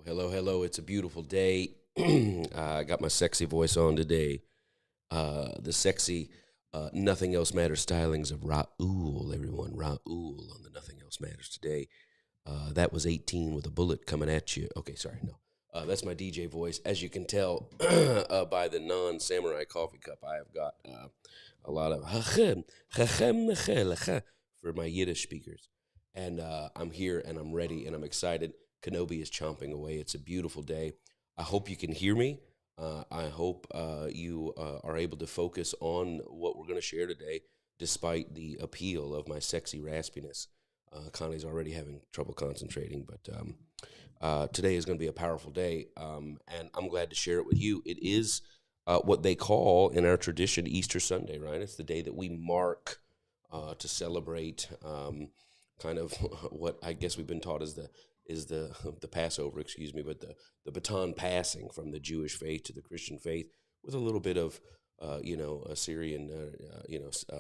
Hello, hello. It's a beautiful day. I got my sexy voice on today. The sexy Nothing Else Matters stylings of Raul, everyone. Raul on the Nothing Else Matters today. That was 18 with a bullet coming at you. Okay, sorry, no. That's my DJ voice. As you can tell by the non samurai coffee cup, I have got a lot of for my Yiddish speakers. And I'm here and I'm ready and I'm excited. Kenobi is chomping away. It's a beautiful day. I hope you can hear me. I hope you are able to focus on what we're going to share today, despite the appeal of my sexy raspiness. Connie's already having trouble concentrating, but today is going to be a powerful day, and I'm glad to share it with you. It is what they call in our tradition Easter Sunday, right? It's the day that we mark to celebrate kind of what I guess we've been taught is the the Passover, excuse me, but the baton passing from the Jewish faith to the Christian faith with a little bit of Assyrian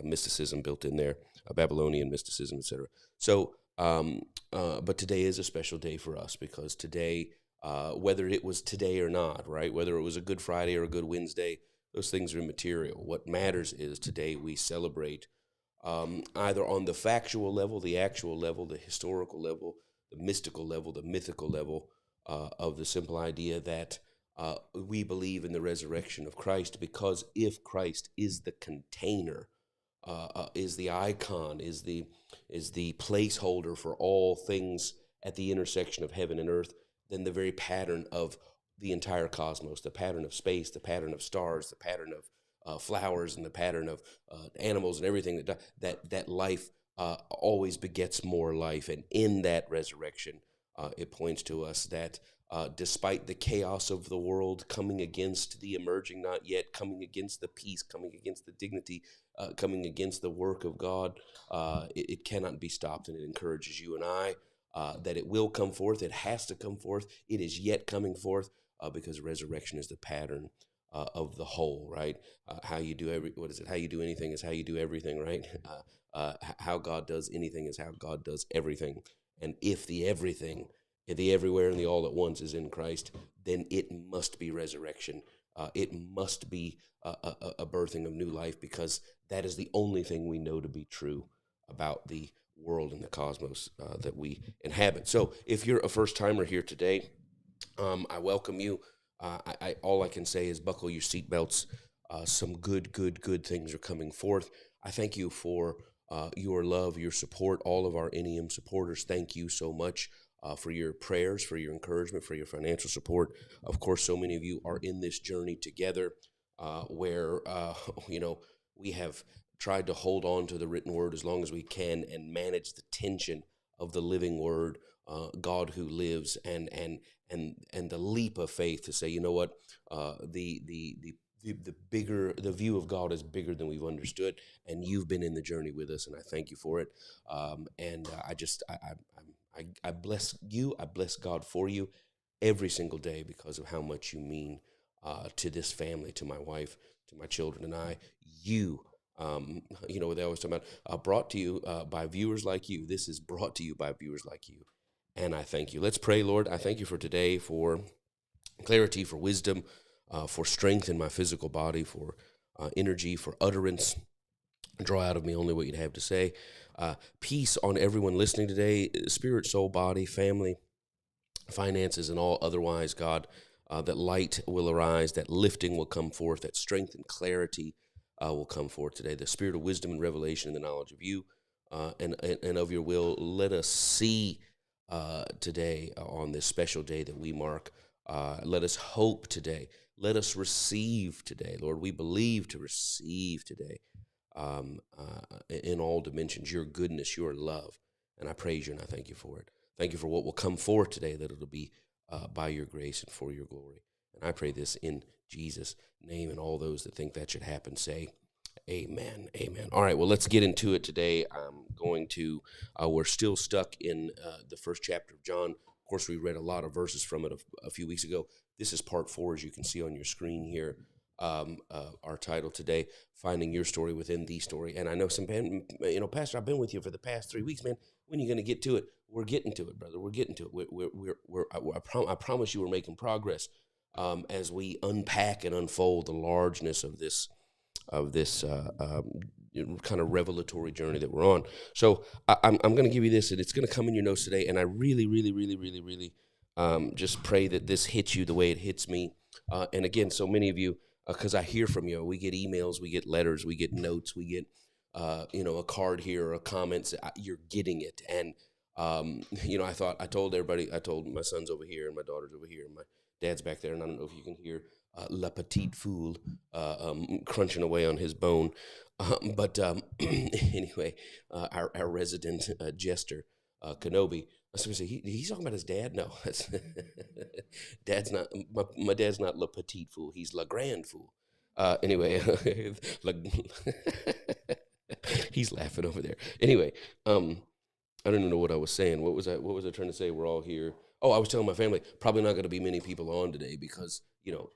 mysticism built in there, Babylonian mysticism, etc. So, but today is a special day for us because today, whether it was today or not, right? Whether it was a Good Friday or a Good Wednesday, those things are immaterial. What matters is today we celebrate either on the factual level, the actual level, the historical level, the mystical level, the mythical level of the simple idea that we believe in the resurrection of Christ because if Christ is the container, is the icon, is the placeholder for all things at the intersection of heaven and earth, then the very pattern of the entire cosmos, the pattern of space, the pattern of stars, the pattern of flowers, and the pattern of animals and everything that life always begets more life, and in that resurrection, it points to us that despite the chaos of the world coming against the emerging not yet, coming against the peace, coming against the dignity, coming against the work of God, it cannot be stopped. And it encourages you and I that it will come forth. It has to come forth. It is yet coming forth because resurrection is the pattern of the whole, right? How you do how you do anything is how you do everything, right? How God does anything is how God does everything. And if the everything, the everywhere and the all at once is in Christ, then it must be resurrection. It must be a birthing of new life because that is the only thing we know to be true about the world and the cosmos that we inhabit. So if you're a first timer here today, I welcome you. All I can say is buckle your seatbelts. Some good things are coming forth. I thank you for your love, your support, all of our NEM supporters. Thank you so much for your prayers, for your encouragement, for your financial support. Of course, so many of you are in this journey together where, we have tried to hold on to the written word as long as we can and manage the tension of the living word, God who lives, and the leap of faith to say, you know what, the bigger the view of God is bigger than we've understood, and you've been in the journey with us, and I thank you for it. And I bless you. I bless God for you every single day because of how much you mean to this family, to my wife, to my children, and I. You. They always talk about brought to you by viewers like you. This is brought to you by viewers like you. And I thank you. Let's pray, Lord. I thank you for today, for clarity, for wisdom, for strength in my physical body, for energy, for utterance. Draw out of me only what you'd have to say. Peace on everyone listening today, spirit, soul, body, family, finances, and all otherwise, God, that light will arise, that lifting will come forth, that strength and clarity will come forth today. The spirit of wisdom and revelation and the knowledge of you and of your will. Let us see today on this special day that we mark. Let us hope today. Let us receive today. Lord, we believe to receive today in all dimensions your goodness, your love. And I praise you and I thank you for it. Thank you for what will come forth today, that it'll be by your grace and for your glory. And I pray this in Jesus' name, and all those that think that should happen say, amen. Amen. All right, well, let's get into it today. We're still stuck in the first chapter of John. Of course, we read a lot of verses from it a few weeks ago. This is part 4, as you can see on your screen here. Our title today, Finding Your Story Within the Story. And I know Pastor, I've been with you for the past 3 weeks, man. When are you going to get to it? we're getting to it, brother. We're getting to it. I promise you, we're making progress as we unpack and unfold the largeness of this kind of revelatory journey that we're on. So I'm going to give you this, and it's going to come in your notes today. And I really, really, really, really, really just pray that this hits you the way it hits me. And again, so many of you, because I hear from you, we get emails, we get letters, we get notes, we get a card here or a comment. You're getting it, and I told everybody, I told my son's over here and my daughter's over here, and my dad's back there, and I don't know if you can hear La Petite Foule crunching away on his bone. But anyway, our resident jester, Kenobi, I was going to say, he's talking about his dad? No, that's dad's not, my dad's not La Petite Foule, he's La Grande Foule. Anyway, he's laughing over there. Anyway, I don't even know what I was saying. What was I trying to say? We're all here. Oh, I was telling my family, probably not going to be many people on today because,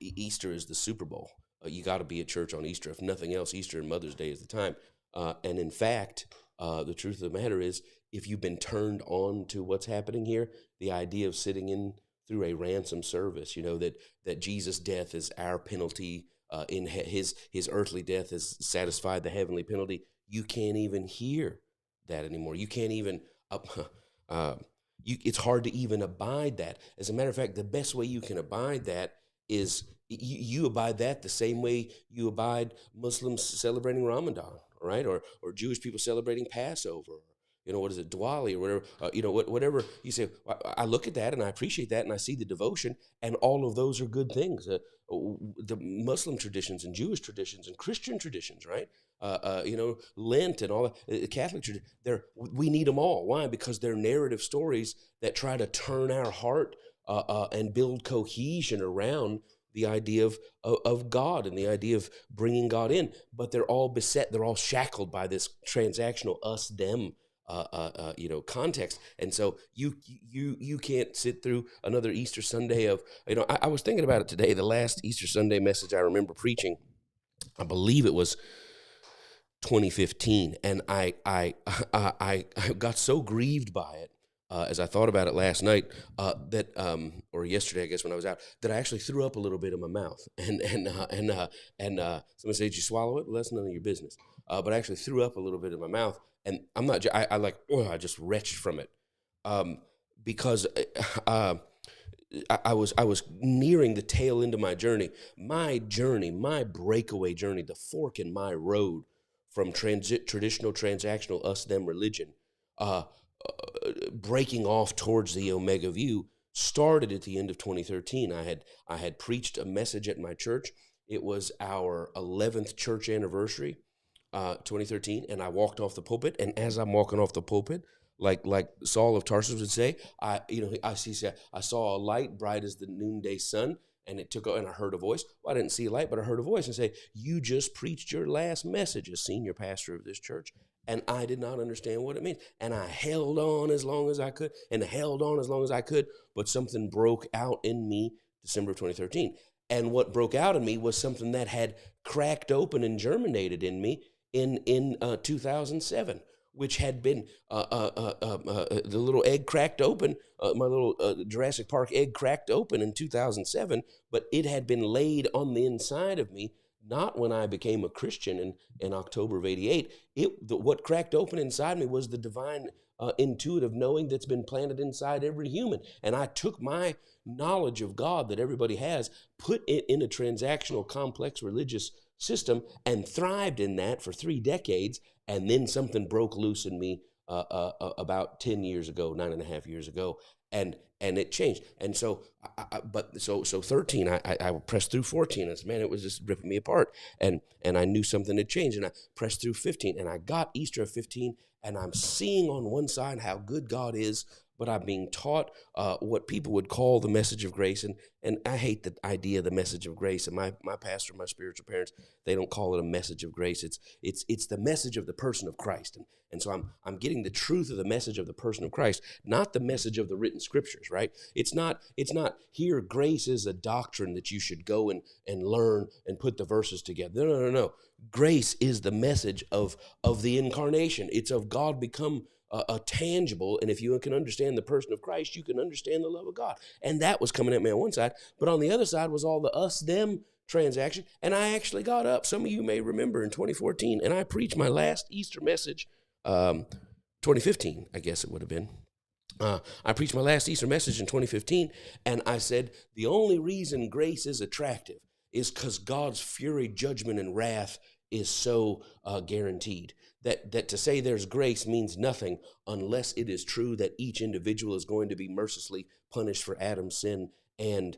Easter is the Super Bowl. You got to be at church on Easter. If nothing else, Easter and Mother's Day is the time. And in fact, the truth of the matter is, if you've been turned on to what's happening here, the idea of sitting in through a ransom service, that Jesus' death is our penalty, in his earthly death has satisfied the heavenly penalty. You can't even hear that anymore. You can't even. It's hard to even abide that. As a matter of fact, the best way you can abide that is you abide that the same way you abide Muslims celebrating Ramadan, right? Or Jewish people celebrating Passover. What is it, Diwali or whatever, whatever you say. I look at that and I appreciate that and I see the devotion, and all of those are good things. The Muslim traditions and Jewish traditions and Christian traditions, right? Lent and all that, Catholic tradition, we need them all. Why? Because they're narrative stories that try to turn our heart and build cohesion around the idea of God and the idea of bringing God in. But they're all beset, they're all shackled by this transactional us-them context. And so you can't sit through another Easter Sunday of, I was thinking about it today, the last Easter Sunday message I remember preaching, I believe it was 2015, and I got so grieved by it as I thought about it last night or yesterday, I guess, when I was out, that I actually threw up a little bit in my mouth, and somebody said, "Did you swallow it?" Well, that's none of your business. But I actually threw up a little bit in my mouth, and I'm not. I just retched from it because I was nearing the tail end of my journey, my breakaway journey, the fork in my road from traditional transactional us-them religion, breaking off towards the Omega view, started at the end of 2013. I had preached a message at my church. It was our 11th church anniversary, 2013, and I walked off the pulpit. And as I'm walking off the pulpit, like Saul of Tarsus would say, I saw a light bright as the noonday sun, and and I heard a voice. Well, I didn't see a light, but I heard a voice and say, "You just preached your last message as senior pastor of this church." And I did not understand what it means. And I held on as long as I could, but something broke out in me December of 2013. And what broke out in me was something that had cracked open and germinated in me in 2007, which had been the little egg cracked open, my little Jurassic Park egg cracked open in 2007, but it had been laid on the inside of me, not when I became a Christian in October of 88. What cracked open inside me was the divine intuitive knowing that's been planted inside every human. And I took my knowledge of God that everybody has, put it in a transactional, complex religious system, and thrived in that for 3 decades. And then something broke loose in me about 10 years ago, 9.5 years ago, and it changed. And so, so 13, I pressed through 14. And man, it was just ripping me apart. And I knew something had changed. And I pressed through 15, and I got Easter of 15, and I'm seeing on one side how good God is, but I'm being taught what people would call the message of grace. And I hate the idea of the message of grace. And my pastor, my spiritual parents, they don't call it a message of grace. It's the message of the person of Christ. And so I'm getting the truth of the message of the person of Christ, not the message of the written scriptures, right? It's not here, grace is a doctrine that you should go and learn and put the verses together. No. Grace is the message of the incarnation. It's of God become a tangible. And if you can understand the person of Christ, you can understand the love of God. And that was coming at me on one side. But on the other side was all the us, them transaction. And I actually got up, some of you may remember, in 2014, and I preached my last Easter message, 2015, I guess it would have been. I preached my last Easter message in 2015, and I said, the only reason grace is attractive is because God's fury, judgment, and wrath is so guaranteed. That to say there's grace means nothing unless it is true that each individual is going to be mercilessly punished for Adam's sin and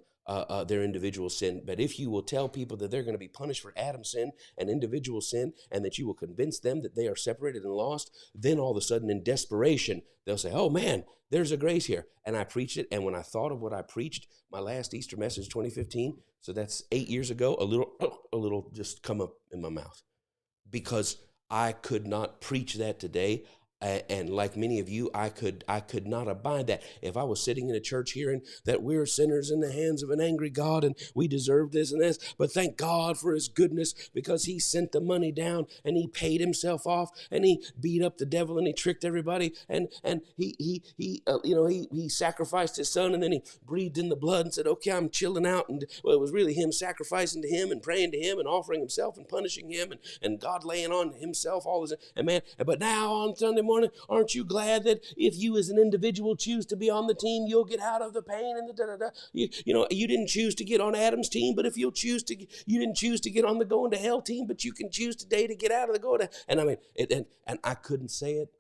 their individual sin. But if you will tell people that they're going to be punished for Adam's sin and individual sin, and that you will convince them that they are separated and lost, then all of a sudden in desperation, they'll say, oh man, there's a grace here. And I preached it. And when I thought of what I preached, my last Easter message, 2015, so that's 8 years ago, a little just come up in my mouth, because I could not preach that today. And like many of you, I could not abide that. If I was sitting in a church hearing that we're sinners in the hands of an angry God and we deserve this and this, but thank God for his goodness because he sent the money down and he paid himself off and he beat up the devil and he tricked everybody and he sacrificed his son and then he breathed in the blood and said, okay, I'm chilling out. And well, it was really him sacrificing to him and praying to him and offering himself and punishing him and God laying on himself all this. And man, but now on Sunday morning, aren't you glad that if you as an individual choose to be on the team, you'll get out of the pain and the da-da-da. You didn't choose to get on Adam's team, but if you didn't choose to get on the going to hell team, but you can choose today to get out of the going to, and I mean, and I couldn't say it.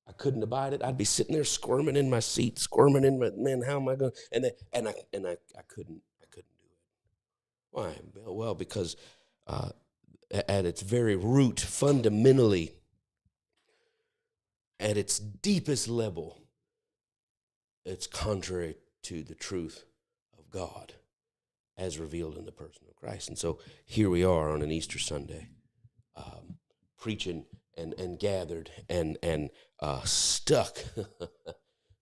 I couldn't abide it. I'd be sitting there squirming in my seat, squirming in my, man, how am I going? And I couldn't do it. Why? Well, because at its very root, fundamentally, at its deepest level, it's contrary to the truth of God as revealed in the person of Christ. And so here we are on an Easter Sunday, preaching and gathered and stuck.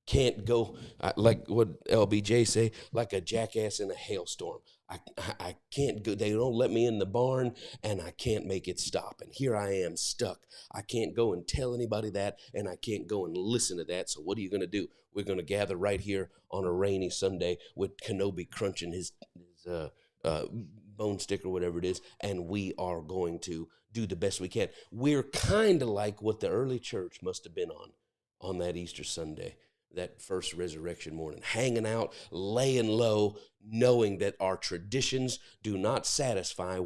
Can't go, like what LBJ say, like a jackass in a hailstorm. I can't go, they don't let me in the barn and I can't make it stop. And here I am stuck. I can't go and tell anybody that and I can't go and listen to that. So what are you going to do? We're going to gather right here on a rainy Sunday with Kenobi crunching his bone stick or whatever it is, and we are going to do the best we can. We're kind of like what the early church must have been on that Easter Sunday, that first resurrection morning, hanging out, laying low, knowing that our traditions do not satisfy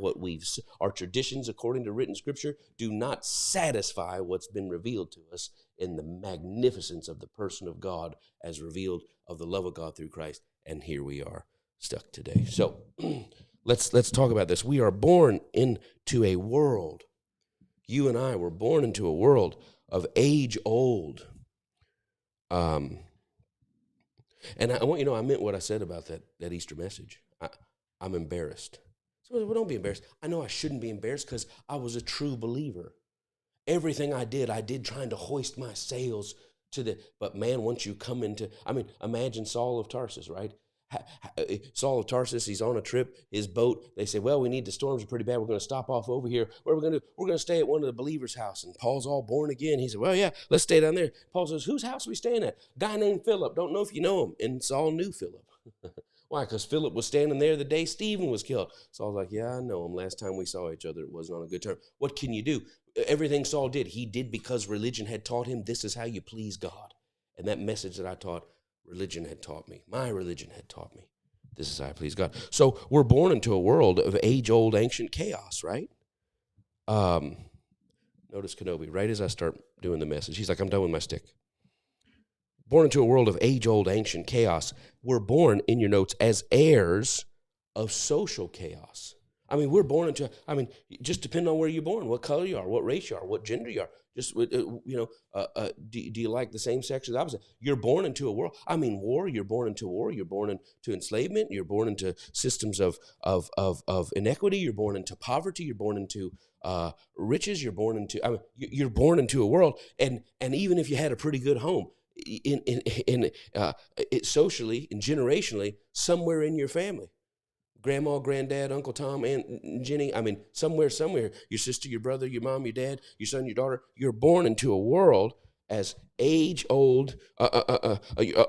our traditions, according to written scripture, do not satisfy what's been revealed to us in the magnificence of the person of God as revealed of the love of God through Christ. And here we are stuck today. So let's talk about this. We are born into a world. You and I were born into a world of age-old. And I meant what I said about that Easter message. I'm embarrassed. So well, don't be embarrassed. I know I shouldn't be embarrassed because I was a true believer. Everything I did trying to hoist my sails but man, once you come imagine Saul of Tarsus, right? Saul of Tarsus, he's on a trip, his boat, they say, well, the storms are pretty bad, we're going to stop off over here. What are we going to do? We're going to stay at one of the believers' house. And Paul's all born again. He said, well, yeah, let's stay down there. Paul says, whose house are we staying at? Guy named Philip. Don't know if you know him. And Saul knew Philip. Why? Because Philip was standing there the day Stephen was killed. Saul's like, yeah, I know him. Last time we saw each other, it wasn't on a good term. What can you do? Everything Saul did, he did because religion had taught him this is how you please God. And that message that I taught, religion had taught me. My religion had taught me. This is how I please God. So we're born into a world of age-old ancient chaos, right? Notice Kenobi, right as I start doing the message, he's like, I'm done with my stick. Born into a world of age-old ancient chaos. We're born, in your notes, as heirs of social chaos. We're born into, just depending on where you're born, what color you are, what race you are, what gender you are. Just, do you like the same sex or the opposite? You're born into a world. War, you're born into war. You're born into enslavement. You're born into systems of inequity. You're born into poverty. You're born into riches. You're born into, you're born into a world. And even if you had a pretty good home, socially and generationally, somewhere in your family, grandma, granddad, Uncle Tom, Aunt Jenny, somewhere, your sister, your brother, your mom, your dad, your son, your daughter, you're born into a world as age-old, a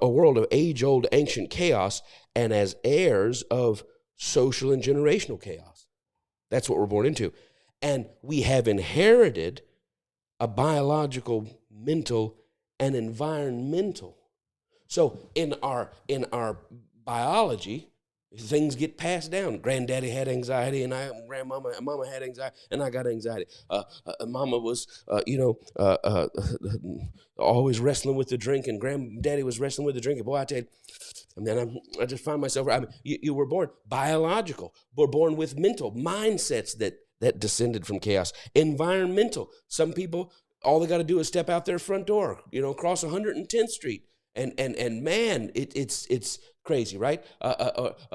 world of age-old ancient chaos, and as heirs of social and generational chaos. That's what we're born into. And we have inherited a biological, mental, and environmental. So in our biology, things get passed down. Granddaddy had anxiety, and mama had anxiety, and I got anxiety. Mama was, always wrestling with the drink, and granddaddy was wrestling with the drink. And boy, I tell you, and then I just find myself. I mean, you were born biological. We're born with mental mindsets that descended from chaos. Environmental. Some people, all they got to do is step out their front door, cross 110th Street. And man, it's crazy, right?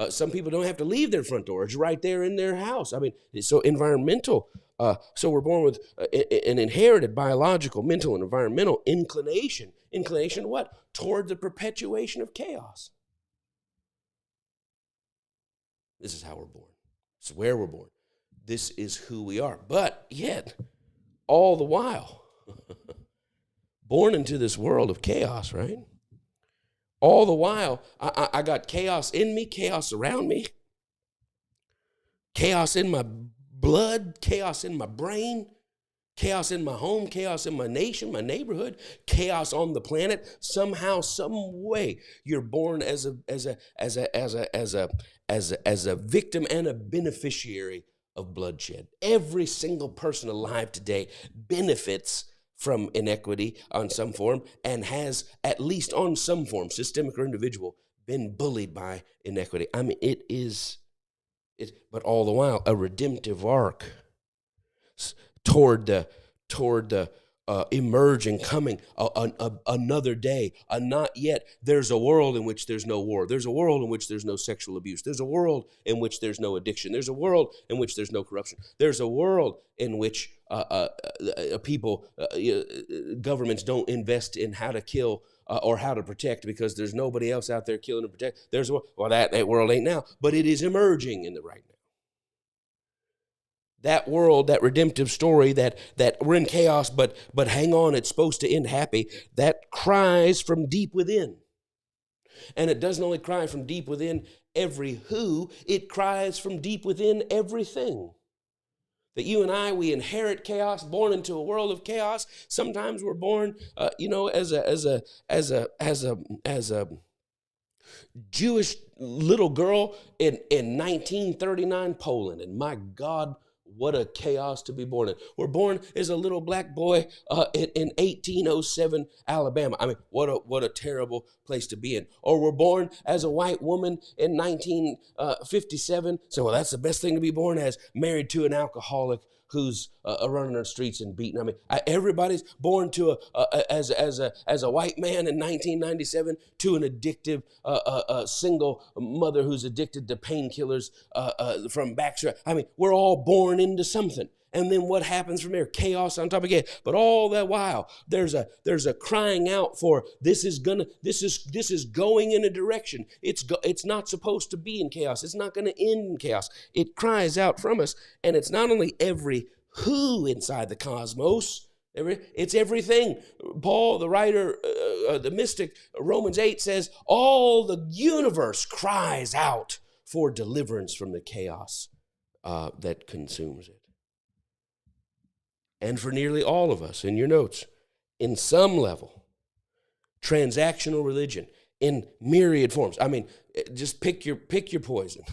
Some people don't have to leave their front door. It's right there in their house. I mean, it's so environmental. So we're born with an inherited biological, mental, and environmental inclination. Inclination to what? Toward the perpetuation of chaos. This is how we're born. This is where we're born. This is who we are. But yet, all the while, born into this world of chaos, right? All the while, I got chaos in me, chaos around me, chaos in my blood, chaos in my brain, chaos in my home, chaos in my nation, my neighborhood, chaos on the planet. Somehow, some way, you're born as a victim and a beneficiary of bloodshed. Every single person alive today benefits from inequity on some form and has, at least on some form, systemic or individual, been bullied by inequity. I mean, but all the while, a redemptive arc toward the emerging, coming, another day, a not yet. There's a world in which there's no war. There's a world in which there's no sexual abuse. There's a world in which there's no addiction. There's a world in which there's no corruption. There's a world in which governments don't invest in how to kill or how to protect because there's nobody else out there killing and protect. That world ain't now, but it is emerging in the right now. That world, that redemptive story, that we're in chaos, but hang on, it's supposed to end happy, that cries from deep within. And it doesn't only cry from deep within every who, it cries from deep within everything. That you and I, we inherit chaos, born into a world of chaos. Sometimes we're born, as a Jewish little girl in 1939 Poland, and my God, what a chaos to be born in. We're born as a little black boy in 1807 Alabama. I mean, what a terrible place to be in. Or we're born as a white woman in 1957. So, well, that's the best thing to be born as, married to an alcoholic who's running the streets and beating. I mean, everybody's born to as a white man in 1997 to an addictive single mother who's addicted to painkillers from Baxter. I mean, we're all born into something. And then what happens from there? Chaos on top of chaos. But all that while, there's a crying out for this is going in a direction. It's not supposed to be in chaos. It's not going to end in chaos. It cries out from us, and it's not only every who inside the cosmos. It's everything. Paul, the writer, the mystic, Romans 8 says, all the universe cries out for deliverance from the chaos that consumes it. And for nearly all of us, in your notes, in some level, transactional religion in myriad forms. I mean, just pick your poison.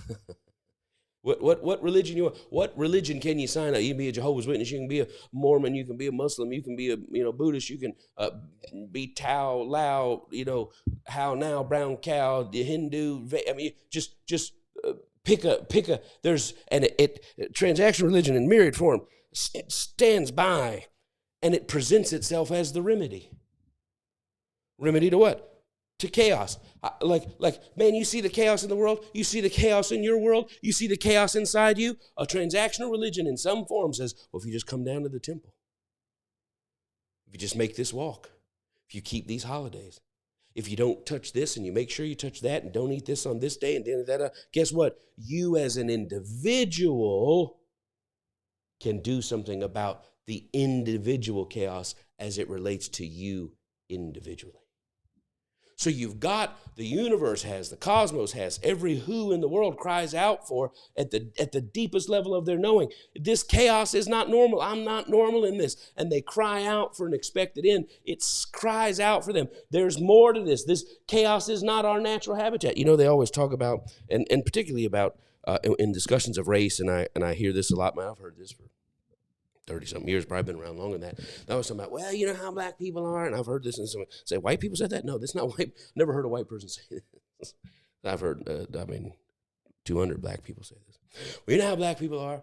What religion you want? What religion can you sign up? You can be a Jehovah's Witness. You can be a Mormon. You can be a Muslim. You can be a Buddhist. You can be Tao, Lao. How now, brown cow, the Hindu. I mean, just pick a. There's transactional religion in myriad form stands by, and it presents itself as the remedy. Remedy to what? To chaos. Like, man, you see the chaos in the world. You see the chaos in your world. You see the chaos inside you. A transactional religion in some form says, well, if you just come down to the temple, if you just make this walk, if you keep these holidays, if you don't touch this and you make sure you touch that and don't eat this on this day and that, guess what? You as an individual can do something about the individual chaos as it relates to you individually. So you've got the universe has, the cosmos has, every who in the world cries out for at the deepest level of their knowing. This chaos is not normal. I'm not normal in this. And they cry out for an expected end. It cries out for them. There's more to this. This chaos is not our natural habitat. You know, they always talk about, and particularly about in discussions of race, and I hear this a lot. I've heard this for 30-something years, probably been around longer than that. That was something about, well, you know how black people are, and I've heard this, and someone say, white people said that? No, that's not white. Never heard a white person say this. I've heard, 200 black people say this. Well, you know how black people are?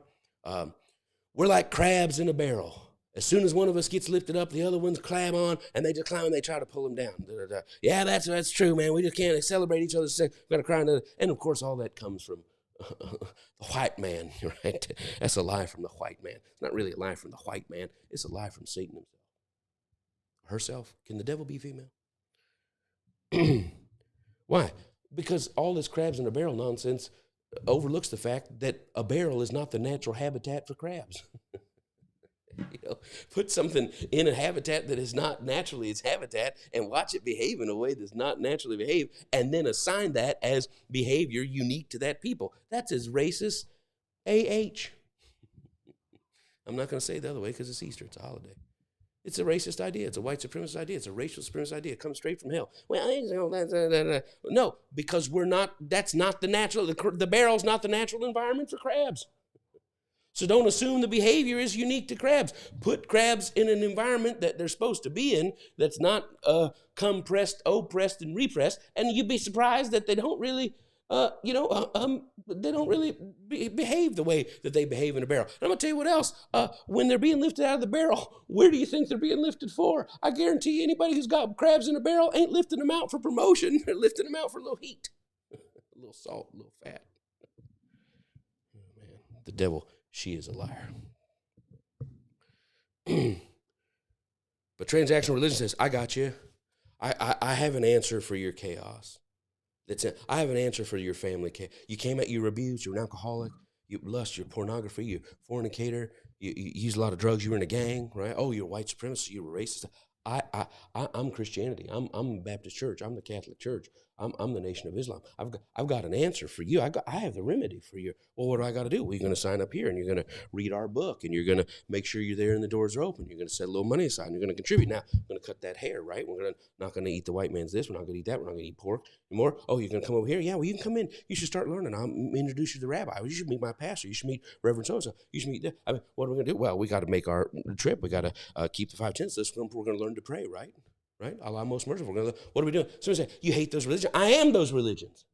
We're like crabs in a barrel. As soon as one of us gets lifted up, the other ones climb on, and they just climb and they try to pull them down. Yeah, that's true, man. We just can't celebrate each other's sex. We've got to cry another. And, of course, all that comes from the white man, right? That's a lie from the white man. It's not really a lie from the white man. It's a lie from Satan himself. Herself. Can the devil be female? Why? Because all this crabs in a barrel nonsense overlooks the fact that a barrel is not the natural habitat for crabs. Put something in a habitat that is not naturally its habitat and watch it behave in a way that's not naturally behaved, and then assign that as behavior unique to that people. That's as racist AH. I'm not going to say it the other way because it's Easter. It's a holiday. It's a racist idea. It's a white supremacist idea. It's a racial supremacist idea. It comes straight from hell. Well, no, because that's not the natural, the barrel's not the natural environment for crabs. So don't assume the behavior is unique to crabs. Put crabs in an environment that they're supposed to be in that's not compressed, oppressed, and repressed, and you'd be surprised that they don't really, they don't really behave the way that they behave in a barrel. And I'm going to tell you what else. When they're being lifted out of the barrel, where do you think they're being lifted for? I guarantee you anybody who's got crabs in a barrel ain't lifting them out for promotion. They're lifting them out for a little heat, a little salt, a little fat. Oh, man, the devil. She is a liar. But transactional religion says, I got you. I have an answer for your chaos. I have an answer for your family chaos. You came out, you're abused, you're an alcoholic, you lust, you're pornography, you're fornicator, you use a lot of drugs, you were in a gang, right? Oh, you're white supremacist, you're racist. I'm Christianity. I'm Baptist Church. I'm the Catholic Church. I'm the Nation of Islam. I've got an answer for you. I have the remedy for you. Well, what do I got to do? Well, you're going to sign up here, and you're going to read our book, and you're going to make sure you're there and the doors are open. You're going to set a little money aside, and you're going to contribute. Now, we're going to cut that hair, right? We're not going to eat the white man's this. We're not going to eat that. We're not going to eat pork anymore. Oh, you're going to come over here? Yeah, well, you can come in. You should start learning. I'll introduce you to the rabbi. You should meet my pastor. You should meet Reverend so-and-so. You should meet that. I mean, what are we going to do? Well, we got to make our trip. We got to keep the 5 tenths. We're going to learn to pray, right? Right? Allah most merciful. What are we doing? Somebody say, you hate those religions. I am those religions.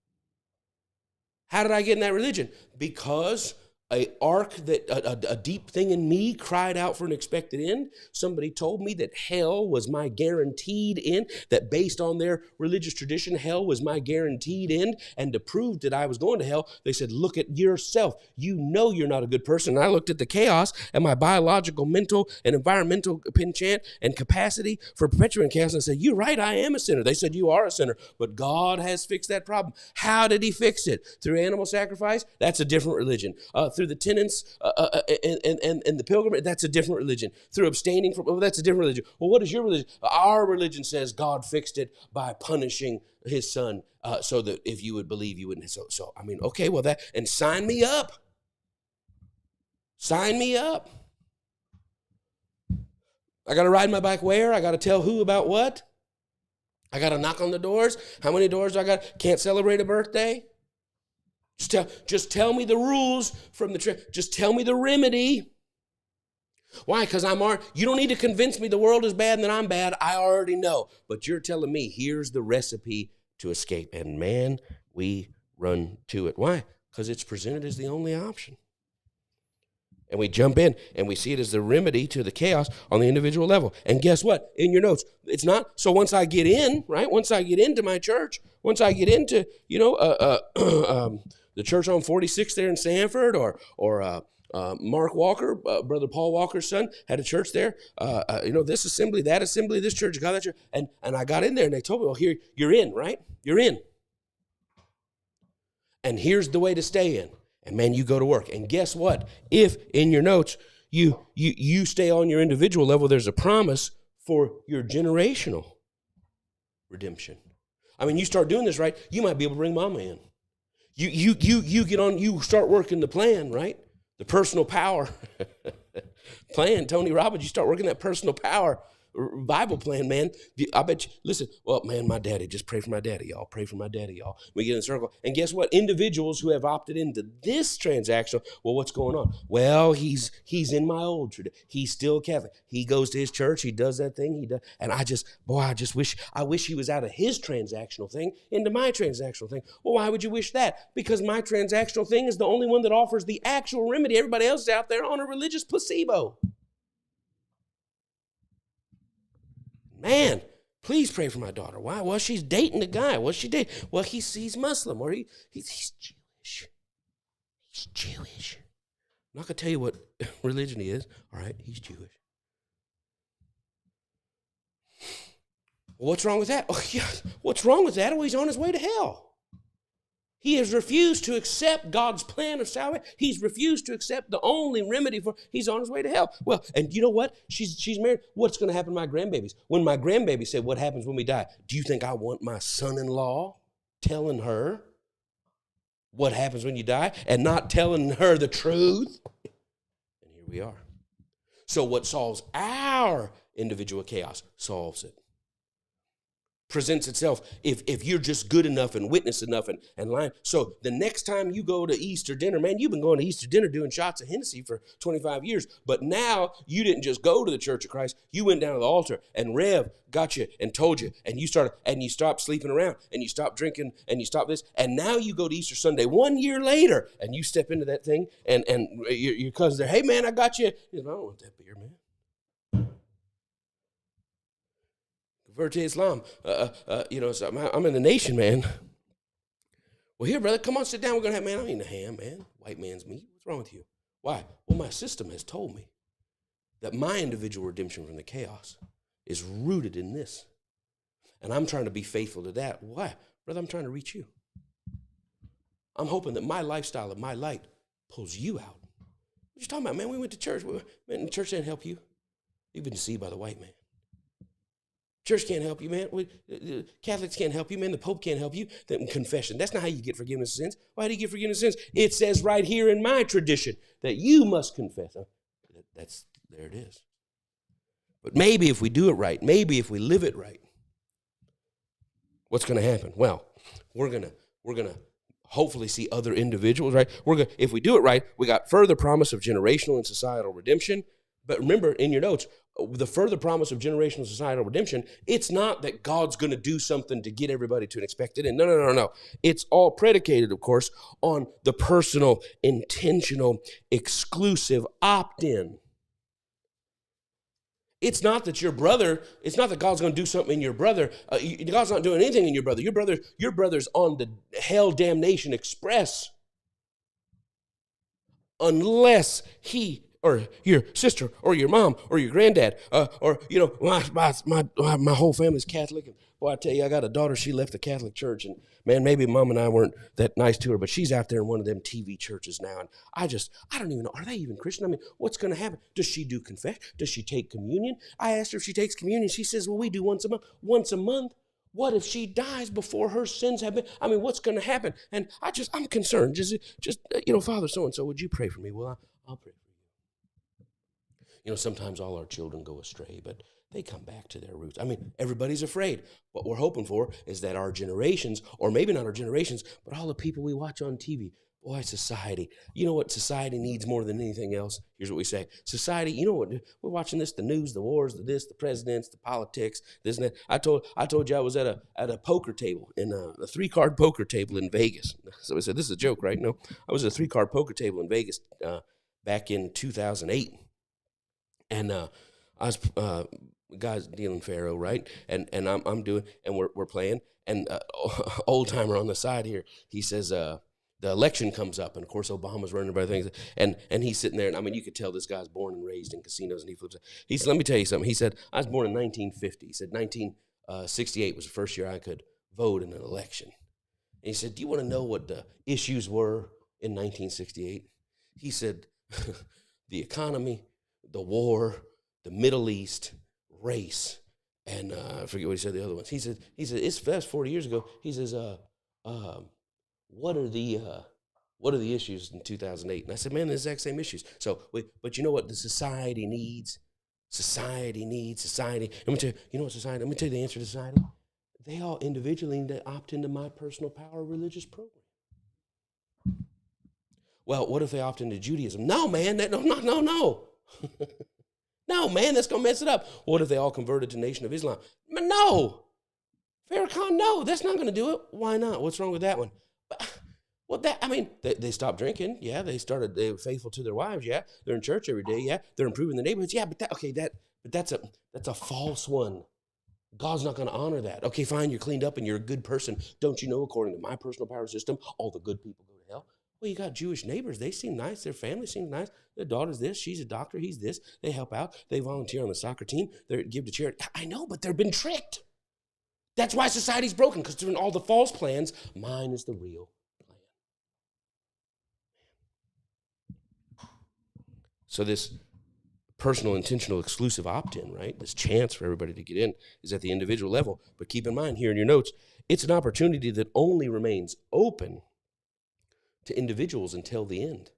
How did I get in that religion? Because a deep thing in me cried out for an expected end. Somebody told me that hell was my guaranteed end, that based on their religious tradition, hell was my guaranteed end. And to prove that I was going to hell, they said, look at yourself. You know you're not a good person. And I looked at the chaos and my biological, mental, and environmental penchant and capacity for perpetuating chaos. And I said, you're right, I am a sinner. They said, you are a sinner. But God has fixed that problem. How did he fix it? Through animal sacrifice? That's a different religion. Through the tenets and the pilgrimage, that's a different religion. Through abstaining from, that's a different religion. Well, what is your religion? Our religion says God fixed it by punishing his son so that if you would believe, you wouldn't. So I mean, okay, well, and sign me up. Sign me up. I got to ride my bike where? I got to tell who about what? I got to knock on the doors. How many doors do I got? Can't celebrate a birthday? Just tell me the rules from the trip. Just tell me the remedy. Why? Because you don't need to convince me the world is bad and that I'm bad. I already know. But you're telling me here's the recipe to escape. And man, we run to it. Why? Because it's presented as the only option. And we jump in and we see it as the remedy to the chaos on the individual level. And guess what? In your notes, it's not. So once I get in, right? Once I get into my church, once I get into, the church on 46 there in Sanford, or Mark Walker, Brother Paul Walker's son, had a church there. This assembly, that assembly, this church, got that church. And I got in there and they told me, well, here, you're in, right? You're in. And here's the way to stay in. And man, you go to work. And guess what? If in your notes, you stay on your individual level, there's a promise for your generational redemption. I mean, you start doing this right, you might be able to bring mama in. You get on, you start working the plan, right? The personal power plan. Tony Robbins, you start working that personal power Bible plan, man. I bet you, listen, well, man, my daddy, just pray for my daddy, y'all. Pray for my daddy, y'all. We get in a circle. And guess what? Individuals who have opted into this transaction, well, what's going on? Well, he's in my old tradition. He's still Catholic. He goes to his church. He does that thing. He does. And I wish he was out of his transactional thing into my transactional thing. Well, why would you wish that? Because my transactional thing is the only one that offers the actual remedy. Everybody else is out there on a religious placebo. Man, please pray for my daughter. Why? Well, she's dating a guy. What's she dating? Well, he's Muslim, or he's Jewish. He's Jewish. I'm not going to tell you what religion he is. All right, he's Jewish. Well, what's wrong with that? Oh, yeah, what's wrong with that? Oh, he's on his way to hell. He has refused to accept God's plan of salvation. He's refused to accept the only remedy for, he's on his way to hell. Well, and you know what? She's married. What's going to happen to my grandbabies? When my grandbaby said, what happens when we die? Do you think I want my son-in-law telling her what happens when you die and not telling her the truth? And here we are. So what solves our individual chaos solves it. Presents itself if you're just good enough and witness enough and lying. So the next time you go to Easter dinner, man, you've been going to Easter dinner doing shots of Hennessy for 25 years, but now you didn't just go to the Church of Christ. You went down to the altar and Rev got you and told you, and you stopped sleeping around and you stopped drinking and you stopped this, and now you go to Easter Sunday 1 year later and you step into that thing and your cousin's there, hey man, I got you. He said, I don't want that beer, man. Convert to Islam. So I'm in the nation, man. Well, here, brother, come on, sit down. We're going to have, man, I'm eating a ham, man. White man's meat. What's wrong with you? Why? Well, my system has told me that my individual redemption from the chaos is rooted in this. And I'm trying to be faithful to that. Why? Brother, I'm trying to reach you. I'm hoping that my lifestyle and my light pulls you out. What you talking about, man? We went to church. Man, the church didn't help you. You've been deceived by the white man. Church can't help you, man. Catholics can't help you, man. The Pope can't help you. Then confession. That's not how you get forgiveness of sins. Why do you get forgiveness of sins? It says right here in my tradition that you must confess. There it is. But maybe if we do it right, maybe if we live it right, what's going to happen? Well, we're gonna hopefully see other individuals, right? If we do it right, we got further promise of generational and societal redemption. But remember in your notes, the further promise of generational societal redemption, it's not that God's going to do something to get everybody to an expected end. No. It's all predicated, of course, on the personal, intentional, exclusive opt-in. It's not that God's going to do something in your brother. God's not doing anything in your brother. Your brother's on the hell damnation express unless he or your sister, or your mom, or your granddad, or my whole family's Catholic. And boy, I tell you, I got a daughter. She left the Catholic church, and man, maybe mom and I weren't that nice to her, but she's out there in one of them TV churches now, and I don't even know. Are they even Christian? I mean, what's going to happen? Does she do confession? Does she take communion? I asked her if she takes communion. She says, well, we do once a month. Once a month. What if she dies before her sins have been? I mean, what's going to happen? And I'm concerned. Just Father so-and-so, would you pray for me? Well, I'll pray for you. Sometimes all our children go astray, but they come back to their roots. I mean, everybody's afraid. What we're hoping for is that our generations, or maybe not our generations, but all the people we watch on TV, boy, society. You know what society needs more than anything else? Here's what we say. Society, you know what? We're watching this, the news, the wars, the presidents, the politics, this and that. I told you I was at a poker table, in a 3-card poker table in Vegas. So I said, this is a joke, right? No, I was at a 3-card poker table in Vegas back in 2008. And I was guys dealing faro, right? And I'm doing, and we're playing. And old timer on the side here, he says the election comes up, and of course Obama's running by things, and he's sitting there, and I mean you could tell this guy's born and raised in casinos, and he flips. He said, let me tell you something. He said, I was born in 1950. He said 1968 was the first year I could vote in an election. And he said, do you want to know what the issues were in 1968? He said, the economy, the war, the Middle East, race, And I forget what he said the other ones. It's that's 40 years ago. He says, what are the issues in 2008? And I said, man, the exact same issues. So, but you know what the society needs? Society. Let me tell you, you know what society? Let me tell you the answer to society. They all individually need to opt into my personal power religious program. Well, what if they opt into Judaism? No, man, no. No, man, that's going to mess it up. What if they all converted to Nation of Islam? No. Farrakhan, no, that's not going to do it. Why not? What's wrong with that one? Well, they stopped drinking. Yeah, they were faithful to their wives. Yeah, they're in church every day. Yeah, they're improving the neighborhoods. Yeah, but that's a false one. God's not going to honor that. Okay, fine, you're cleaned up and you're a good person. Don't you know, according to my personal power system, all the good people go to hell? Well, you got Jewish neighbors. They seem nice. Their family seems nice. Their daughter's this. She's a doctor. He's this. They help out. They volunteer on the soccer team. They give to charity. I know, but they've been tricked. That's why society's broken, because they're in all the false plans. Mine is the real plan. So this personal, intentional, exclusive opt-in, right? This chance for everybody to get in is at the individual level. But keep in mind here in your notes, it's an opportunity that only remains open to individuals until the end,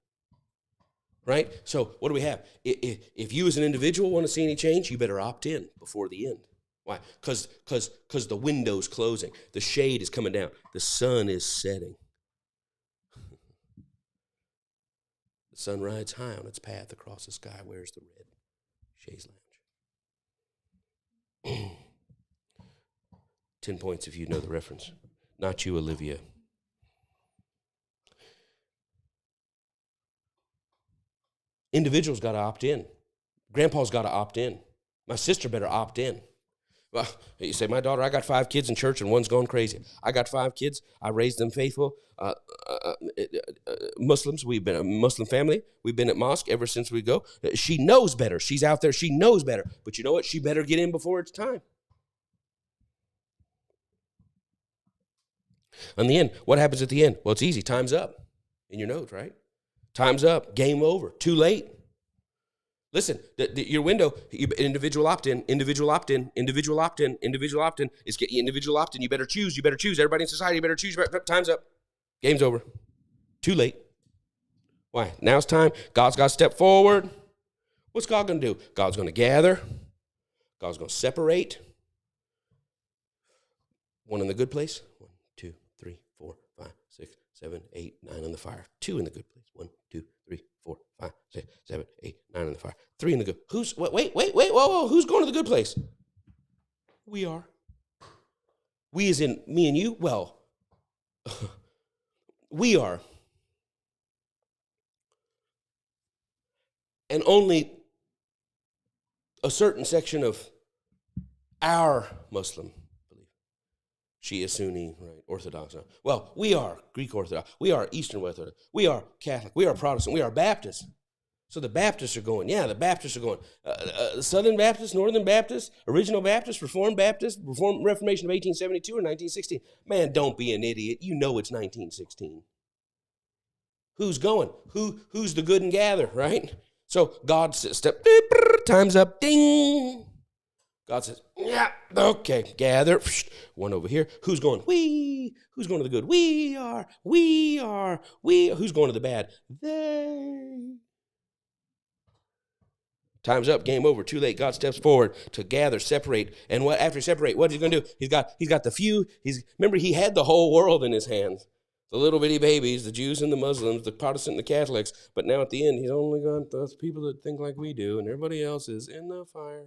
right? So what do we have? If you as an individual want to see any change, you better opt in before the end. Why? Because the window's closing. The shade is coming down. The sun is setting. The sun rides high on its path across the sky. Where's the red? Shays Lounge. 10 points if you know the reference. Not you, Olivia. Individuals got to opt in. Grandpa's got to opt in. My sister better opt in. Well, you say, my daughter, I got 5 kids in church and one's going crazy. I got 5 kids. I raised them faithful. Muslims, we've been a Muslim family. We've been at mosque ever since we go. She knows better. She's out there. She knows better. But you know what? She better get in before it's time. In the end, what happens at the end? Well, it's easy. Time's up. In your notes, right? Time's up. Game over. Too late. Listen, your window, individual opt-in, individual opt-in, individual opt-in, individual opt-in. It's individual opt-in. You better choose. Everybody in society, you better choose. Time's up. Game's over. Too late. Why? Now it's time. God's got to step forward. What's God going to do? God's going to gather. God's going to separate. One in the good place. 1, 2, 3, 4, 5, 6, 7, 8, 9 in the fire. 2 in the good place. 1, 2, 3, 4, 5, 6, 7, 8, 9 in the fire. 3 in the good. Wait, whoa. Who's going to the good place? We are. We as in me and you? Well, we are. And only a certain section of our Muslim belief. Shia, Sunni, right, Orthodox. Well, we are Greek Orthodox. We are Eastern Orthodox. We are Catholic. We are Protestant. We are Baptist. So the Baptists are going. Yeah, the Baptists are going. Southern Baptist, Northern Baptist, Original Baptist, Reformed Baptist, Reformation of 1872 or 1916. Man, don't be an idiot. You know it's 1916. Who's going? Who's the good and gather, right? So God says, time's up, ding. God says, yeah, okay, gather. One over here. Who's going? We. Who's going to the good? We are. Who's going to the bad? They. Time's up, game over, too late. God steps forward to gather, separate. And what after separate, what is he going to do? He's got the few. Remember, he had the whole world in his hands. The little bitty babies, the Jews and the Muslims, the Protestant and the Catholics. But now at the end, he's only got those people that think like we do, and everybody else is in the fire.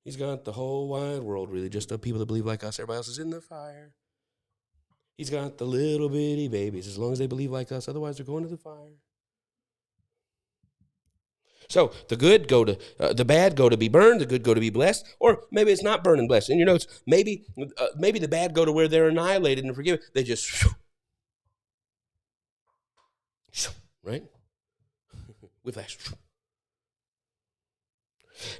He's got the whole wide world, really, just the people that believe like us. Everybody else is in the fire. He's got the little bitty babies, as long as they believe like us. Otherwise, they're going to the fire. So the good go to, the bad go to be burned, the good go to be blessed, or maybe it's not burned and blessed. In your notes, maybe the bad go to where they're annihilated and forgiven. They just, right? Whiplash.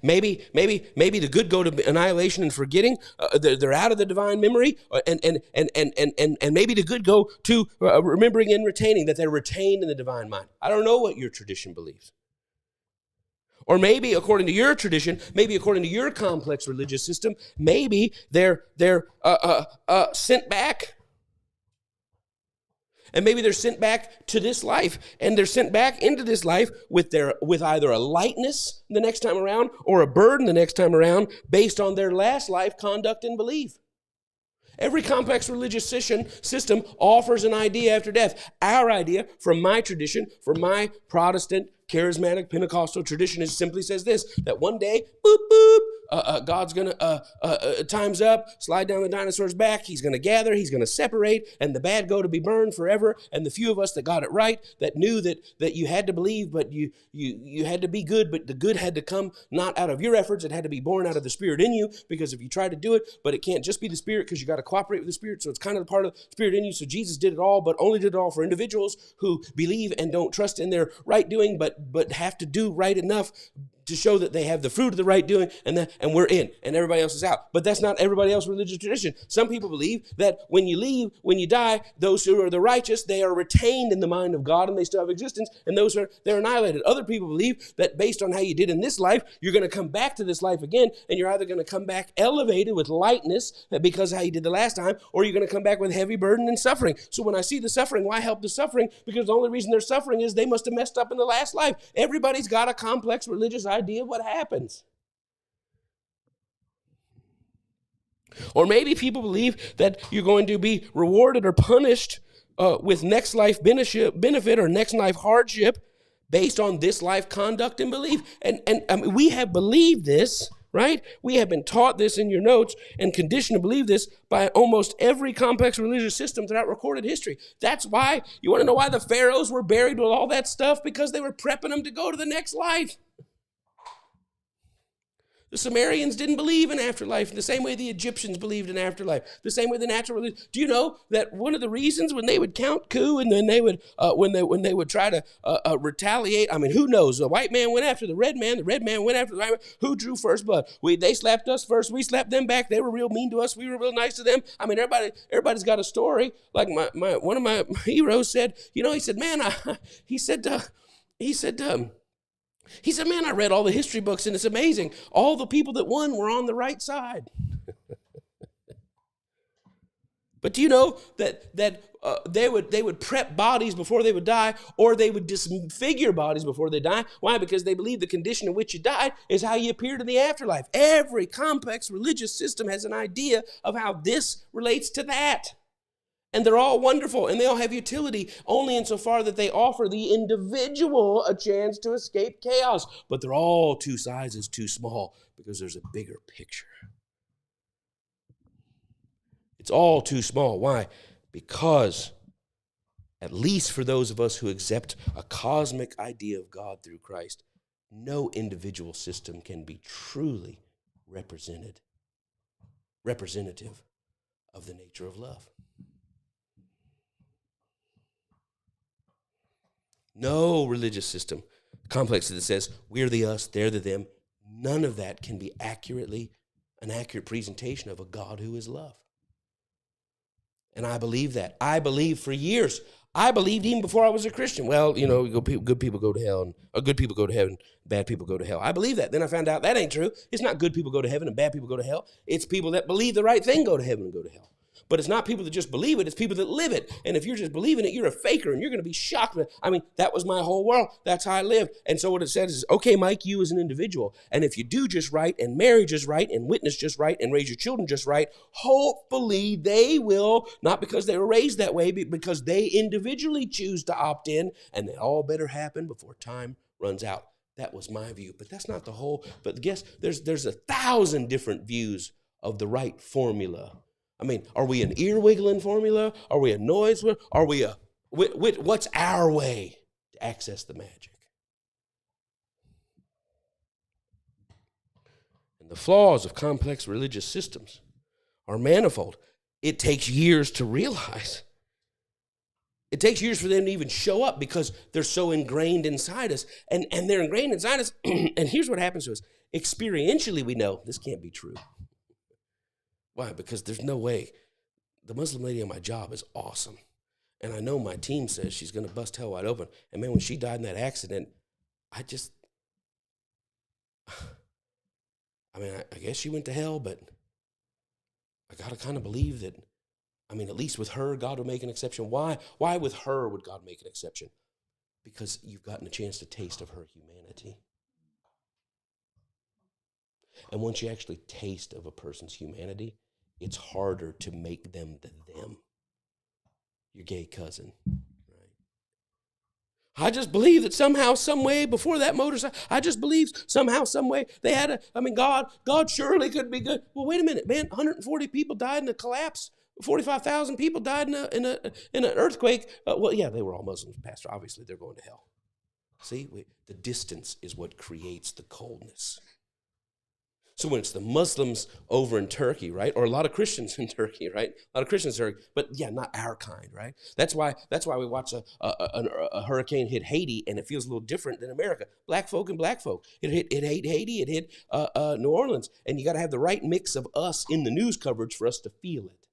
Maybe the good go to annihilation and forgetting. They're out of the divine memory, and maybe the good go to remembering and retaining, that they're retained in the divine mind. I don't know what your tradition believes. Or maybe according to your tradition, maybe according to your complex religious system, maybe they're sent back. And maybe they're sent back to this life, and they're sent back into this life with either a lightness the next time around or a burden the next time around based on their last life conduct and belief. Every complex religious system offers an idea after death. Our idea, from my tradition, from my Protestant, charismatic, Pentecostal tradition, simply says this, that one day, boop, boop, God's going to, time's up, slide down the dinosaur's back, he's going to gather, he's going to separate, and the bad go to be burned forever, and the few of us that got it right, that knew that you had to believe, but you had to be good, but the good had to come not out of your efforts, it had to be born out of the Spirit in you, because if you try to do it, but it can't just be the Spirit, because you got to cooperate with the Spirit, so it's kind of part of the Spirit in you, so Jesus did it all, but only did it all for individuals who believe and don't trust in their right doing, but have to do right enough to show that they have the fruit of the right doing, and we're in, and everybody else is out. But that's not everybody else's religious tradition. Some people believe that when you leave, when you die, those who are the righteous, they are retained in the mind of God, and they still have existence, and they're annihilated. Other people believe that based on how you did in this life, you're going to come back to this life again, and you're either going to come back elevated with lightness because of how you did the last time, or you're going to come back with heavy burden and suffering. So when I see the suffering, why help the suffering? Because the only reason they're suffering is they must have messed up in the last life. Everybody's got a complex religious idea of what happens. Or maybe people believe that you're going to be rewarded or punished with next life benefit or next life hardship based on this life conduct and belief. And I mean, we have believed this, right? We have been taught this in your notes and conditioned to believe this by almost every complex religious system throughout recorded history. That's why, you want to know why the pharaohs were buried with all that stuff? Because they were prepping them to go to the next life. The Sumerians didn't believe in afterlife the same way the Egyptians believed in afterlife, the same way the natural religion. Do you know that one of the reasons when they would count coup and then they would when they would try to retaliate? I mean, who knows? The white man went after the red man went after the white man. Who drew first blood? They slapped us first. We slapped them back. They were real mean to us. We were real nice to them. I mean, everybody's got a story. Like one of my heroes said. You know, he said, man, he said, man, I read all the history books, and it's amazing. All the people that won were on the right side. But do you know that they would prep bodies before they would die, or they would disfigure bodies before they die? Why? Because they believe the condition in which you died is how you appeared in the afterlife. Every complex religious system has an idea of how this relates to that. And they're all wonderful, and they all have utility only insofar that they offer the individual a chance to escape chaos. But they're all two sizes too small because there's a bigger picture. It's all too small. Why? Because, at least for those of us who accept a cosmic idea of God through Christ, no individual system can be truly representative of the nature of love. No religious system, complex that says we're the us, they're the them, none of that can be an accurate presentation of a God who is love. And I believe that. I believed for years. I believed even before I was a Christian. Well, you know, good people go to hell, and good people go to heaven, bad people go to hell. I believe that. Then I found out that ain't true. It's not good people go to heaven and bad people go to hell. It's people that believe the right thing go to heaven and go to hell. But it's not people that just believe it, it's people that live it. And if you're just believing it, you're a faker, and you're going to be shocked. I mean, that was my whole world. That's how I lived. And so what it says is, okay, Mike, you as an individual, and if you do just right, and marry just right, and witness just right, and raise your children just right, hopefully they will, not because they were raised that way, but because they individually choose to opt in, and they all better happen before time runs out. That was my view. But that's not the whole. But guess there's 1,000 different views of the right formula. I mean, are we an ear-wiggling formula? Are we a noise? Are we what's our way to access the magic? And the flaws of complex religious systems are manifold. It takes years to realize. It takes years for them to even show up because they're so ingrained inside us. And they're ingrained inside us. And here's what happens to us. Experientially, we know this can't be true. Why? Because there's no way. The Muslim lady on my job is awesome. And I know my team says she's going to bust hell wide open. And man, when she died in that accident, I mean, I guess she went to hell, but I got to kind of believe that, I mean, at least with her, God would make an exception. Why? Why with her would God make an exception? Because you've gotten a chance to taste of her humanity. And once you actually taste of a person's humanity, it's harder to make them the them. Your gay cousin, right? I just believe that somehow, some way, before that motorcycle, I just believe somehow, some way, they had God surely could be good. Well, wait a minute, man. 140 people died in a collapse. 45,000 people died in an earthquake. Well, yeah, they were all Muslims, Pastor. Obviously, they're going to hell. See, the distance is what creates the coldness. So when it's the Muslims over in Turkey, right, or a lot of Christians in Turkey, right, a lot of Christians in Turkey, but yeah, not our kind, right? That's why we watch a hurricane hit Haiti, and it feels a little different than America. Black folk and black folk. It hit Haiti, it hit New Orleans, and you got to have the right mix of us in the news coverage for us to feel it.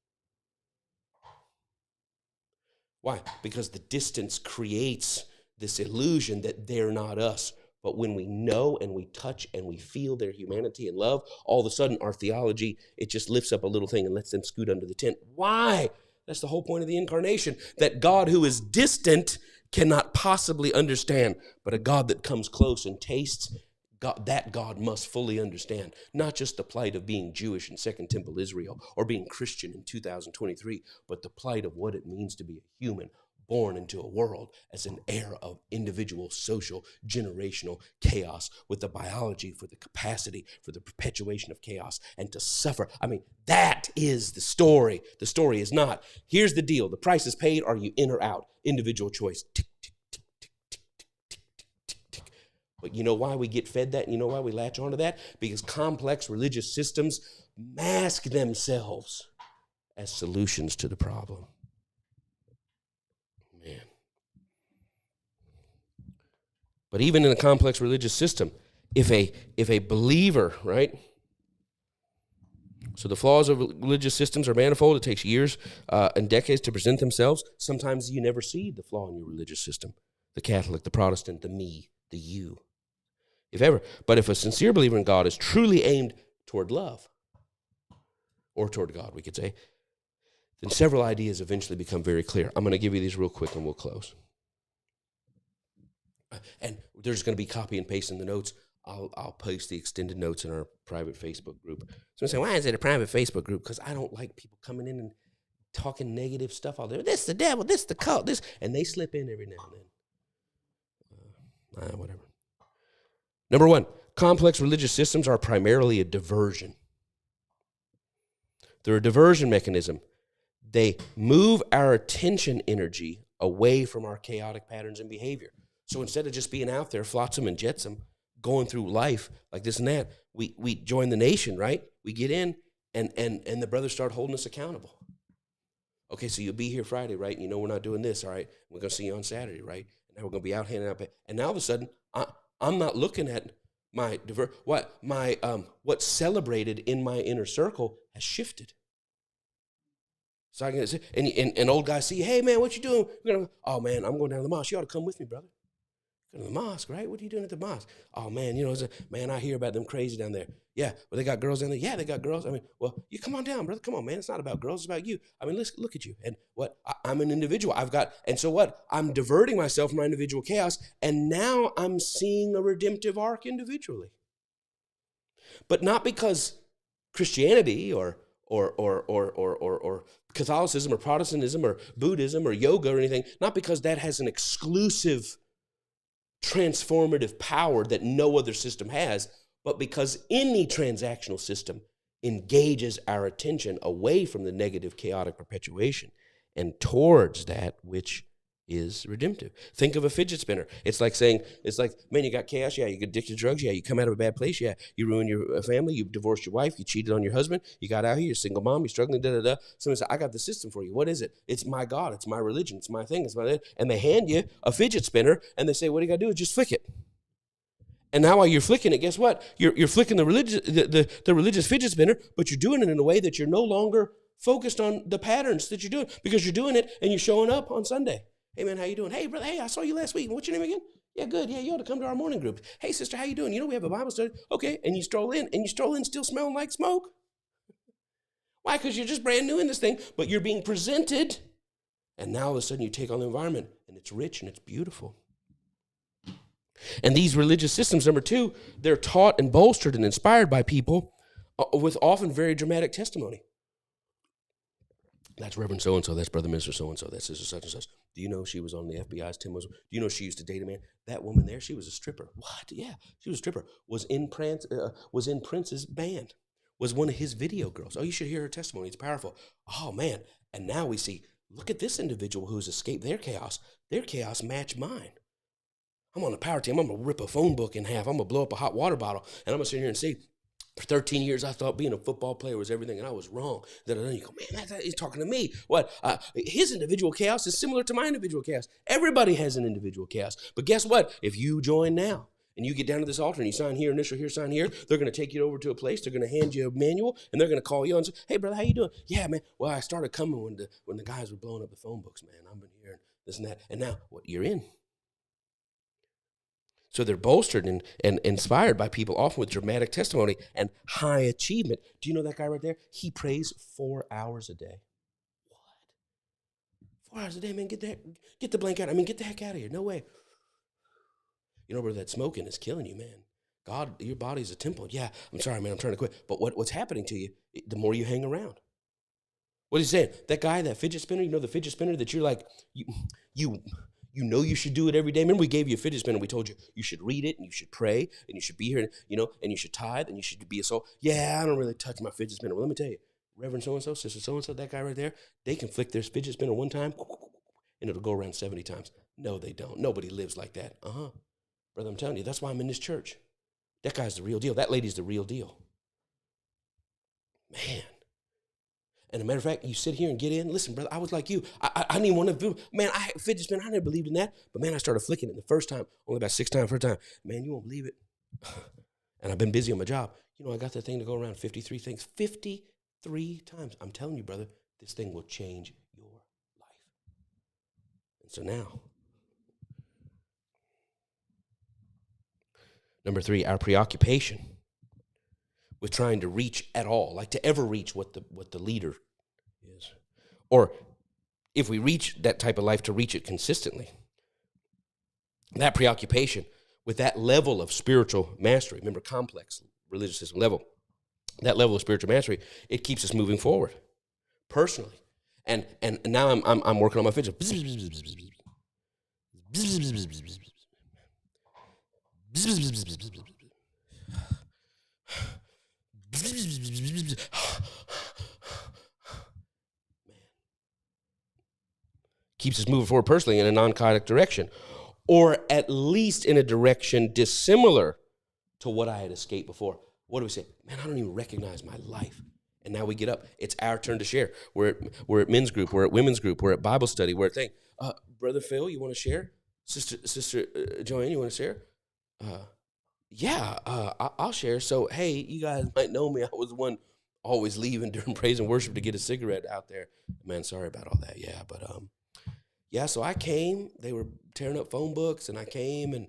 Why? Because the distance creates this illusion that they're not us. But when we know and we touch and we feel their humanity and love, all of a sudden our theology, it just lifts up a little thing and lets them scoot under the tent. Why? That's the whole point of the incarnation, that God who is distant cannot possibly understand, but a God that comes close and tastes, that God must fully understand, not just the plight of being Jewish in Second Temple Israel or being Christian in 2023, but the plight of what it means to be a human born into a world as an heir of individual, social, generational chaos with the biology for the capacity for the perpetuation of chaos and to suffer. I mean, that is the story. The story is not, here's the deal. The price is paid. Are you in or out? Individual choice. Tick, tick, tick, tick, tick, tick, tick, tick, tick. But you know why we get fed that? And you know why we latch onto that? Because complex religious systems mask themselves as solutions to the problem. Man. But even in a complex religious system, if a believer, right? So the flaws of religious systems are manifold. It takes years and decades to present themselves. Sometimes you never see the flaw in your religious system. The Catholic, the Protestant, the me, the you, if ever. But if a sincere believer in God is truly aimed toward love, or toward God, we could say, then several ideas eventually become very clear. I'm going to give you these real quick and we'll close. And there's going to be copy and paste in the notes. I'll post the extended notes in our private Facebook group. So I'm saying, why is it a private Facebook group? Because I don't like people coming in and talking negative stuff all day. This the devil, this the cult, this, and they slip in every now and then. Whatever. Number one, complex religious systems are primarily a diversion. They're a diversion mechanism. They move our attention energy away from our chaotic patterns and behavior. So instead of just being out there, flotsam and jetsam, going through life like this and that, we join the nation, right? We get in, and the brothers start holding us accountable. Okay, so you'll be here Friday, right? And you know we're not doing this, all right? We're going to see you on Saturday, right? And now we're going to be out handing out. And now all of a sudden, I'm not looking at my what's celebrated in my inner circle has shifted. So I can say, and old guys see, hey man, what you doing? Oh man, I'm going down to the mosque. You ought to come with me, brother. Go to the mosque, right? What are you doing at the mosque? Oh man, man, I hear about them crazy down there. Yeah, well, they got girls down there. Yeah, they got girls. I mean, well, you come on down, brother. Come on, man. It's not about girls. It's about you. I mean, let's look at you. And what? I'm an individual. And so what? I'm diverting myself from my individual chaos, and now I'm seeing a redemptive arc individually. But not because Christianity or Catholicism or Protestantism or Buddhism or yoga or anything, not because that has an exclusive transformative power that no other system has, but because any transactional system engages our attention away from the negative chaotic perpetuation and towards that which is redemptive. Think of a fidget spinner. It's like, man, you got chaos. Yeah, you get addicted to drugs. Yeah, you come out of a bad place. Yeah, you ruin your family. You divorced your wife. You cheated on your husband. You got out here. You're a single mom. You're struggling. Someone said, I got the system for you. What is it? It's my God. It's my religion. It's my thing. It's my. And they hand you a fidget spinner and they say, what do you got to do? Just flick it. And now while you're flicking it, guess what? You're flicking the religious fidget spinner, but you're doing it in a way that you're no longer focused on the patterns that you're doing, because you're doing it and you're showing up on Sunday. Hey, man, how you doing? Hey, brother, hey, I saw you last week. What's your name again? Yeah, good. Yeah, you ought to come to our morning group. Hey, sister, how you doing? You know, we have a Bible study. Okay, and you stroll in still smelling like smoke. Why? Because you're just brand new in this thing, but you're being presented, and now all of a sudden you take on the environment, and it's rich and it's beautiful. And these religious systems, number two, they're taught and bolstered and inspired by people with often very dramatic testimony. That's Reverend so-and-so, that's Brother Minister so-and-so, that's sister such and such. Do you know she was on the FBI's Tim Wilson? Do you know she used to date a man? That woman there, she was a stripper. What? Yeah, she was a stripper. Was in Prince's band. Was one of his video girls. Oh, you should hear her testimony. It's powerful. Oh, man. And now we see, look at this individual who's escaped their chaos. Their chaos matched mine. I'm on a power team. I'm going to rip a phone book in half. I'm going to blow up a hot water bottle. And I'm going to sit here and say, for 13 years, I thought being a football player was everything, and I was wrong. Then you go, man, he's talking to me. What? His individual chaos is similar to my individual chaos. Everybody has an individual chaos. But guess what? If you join now, and you get down to this altar, and you sign here, initial here, sign here, they're going to take you over to a place. They're going to hand you a manual, and they're going to call you and say, hey, brother, how you doing? Yeah, man. Well, I started coming when the guys were blowing up the phone books, man. I've been hearing this and that. And now, what? You're in. So they're bolstered and inspired by people, often with dramatic testimony and high achievement. Do you know that guy right there? He prays 4 hours a day. What? 4 hours a day, man. Get the blank out. I mean, get the heck out of here. No way. You know, brother, that smoking is killing you, man. God, your body's a temple. Yeah, I'm sorry, man. I'm trying to quit. But what's happening to you, the more you hang around. What is he saying? That guy, that fidget spinner, you know, the fidget spinner that you're like, you know you should do it every day. Remember, we gave you a fidget spinner. We told you should read it, and you should pray, and you should be here, and you should tithe, and you should be a soul. Yeah, I don't really touch my fidget spinner. Well, let me tell you, Reverend so-and-so, sister so-and-so, that guy right there, they can flick their fidget spinner one time, and it'll go around 70 times. No, they don't. Nobody lives like that. Brother, I'm telling you, that's why I'm in this church. That guy's the real deal. That lady's the real deal. Man. And as a matter of fact, you sit here and get in. Listen, brother, I was like you. I didn't even want to do, man, I had fidget spinner. I never believed in that. But, man, I started flicking it the first time, only about 6 times, first time. Man, you won't believe it. And I've been busy on my job. You know, I got that thing to go around 53 things. 53 times. I'm telling you, brother, this thing will change your life. And so now, number 3, our preoccupation with trying to reach at all, like to ever reach what the leader is. Or if we reach that type of life, to reach it consistently. That preoccupation with that level of spiritual mastery, remember, complex religious system level, that level of spiritual mastery, it keeps us moving forward personally. And now I'm working on my fidget. Keeps us moving forward personally in a non-chaotic direction, or at least in a direction dissimilar to what I had escaped before. What do we say? Man, I don't even recognize my life. And now we get up. It's our turn to share. We're at men's group. We're at women's group. We're at Bible study. We're at thing. Brother Phil, you want to share? Sister Joanne, you want to share? I'll share. So, hey, you guys might know me. I was the one always leaving during praise and worship to get a cigarette out there. Man, sorry about all that. Yeah, but so I came. They were tearing up phone books, and I came, and